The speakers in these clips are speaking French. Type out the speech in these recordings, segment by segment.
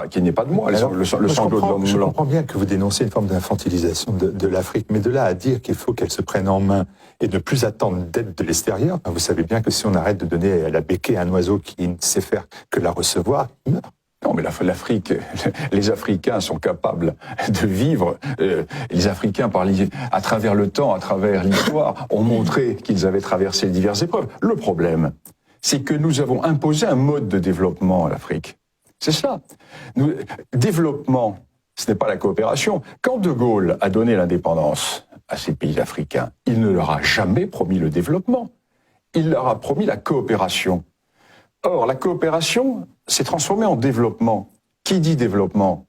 qui n'est pas de moi, alors, le sanglot de l'homme je blanc. comprends bien que vous dénoncez une forme d'infantilisation de l'Afrique, mais de là à dire qu'il faut qu'elle se prenne en main et ne plus attendre d'aide de l'extérieur, vous savez bien que si on arrête de donner la béquille à un oiseau qui ne sait faire que la recevoir, il meurt. Non, mais l'Afrique, les Africains sont capables de vivre. Les Africains, à travers le temps, à travers l'histoire, ont montré qu'ils avaient traversé diverses épreuves. Le problème, c'est que nous avons imposé un mode de développement à l'Afrique. C'est cela. Développement, ce n'est pas la coopération. Quand De Gaulle a donné l'indépendance à ces pays africains, il ne leur a jamais promis le développement. Il leur a promis la coopération. Or, la coopération s'est transformée en développement. Qui dit développement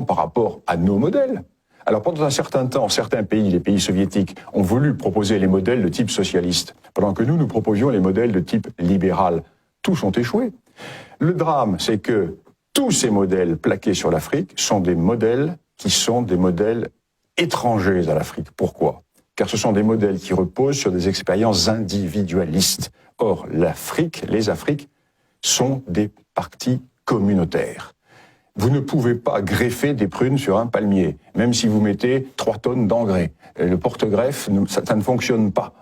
par rapport à nos modèles. Alors, pendant un certain temps, certains pays, les pays soviétiques, ont voulu proposer les modèles de type socialiste, pendant que nous proposions les modèles de type libéral. Tous ont échoué. Le drame, c'est que tous ces modèles plaqués sur l'Afrique sont des modèles qui sont des modèles étrangers à l'Afrique. Pourquoi ? Car ce sont des modèles qui reposent sur des expériences individualistes. Or, les Afriques sont des partis communautaires. Vous ne pouvez pas greffer des prunes sur un palmier, même si vous mettez 3 tonnes d'engrais. Le porte-greffe, ça ne fonctionne pas.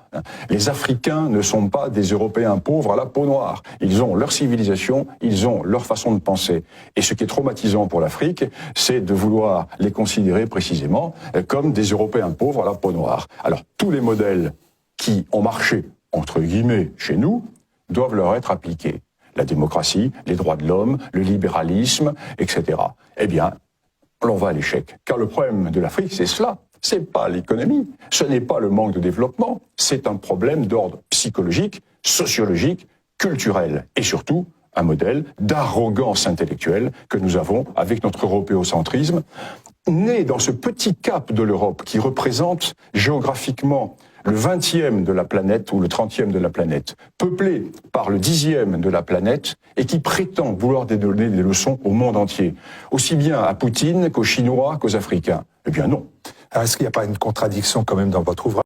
Les Africains ne sont pas des Européens pauvres à la peau noire. Ils ont leur civilisation, ils ont leur façon de penser. Et ce qui est traumatisant pour l'Afrique, c'est de vouloir les considérer précisément comme des Européens pauvres à la peau noire. Alors, tous les modèles qui ont marché, entre guillemets, chez nous, doivent leur être appliqués. La démocratie, les droits de l'homme, le libéralisme, etc. Eh bien, on va à l'échec. Car le problème de l'Afrique, c'est cela. C'est pas l'économie, ce n'est pas le manque de développement, c'est un problème d'ordre psychologique, sociologique, culturel et surtout un modèle d'arrogance intellectuelle que nous avons avec notre européocentrisme, né dans ce petit cap de l'Europe qui représente géographiquement le 20e de la planète ou le 30e de la planète, peuplé par le 10e de la planète et qui prétend vouloir donner des leçons au monde entier, aussi bien à Poutine qu'aux Chinois qu'aux Africains. Eh bien non. Alors, est-ce qu'il n'y a pas une contradiction quand même dans votre ouvrage ?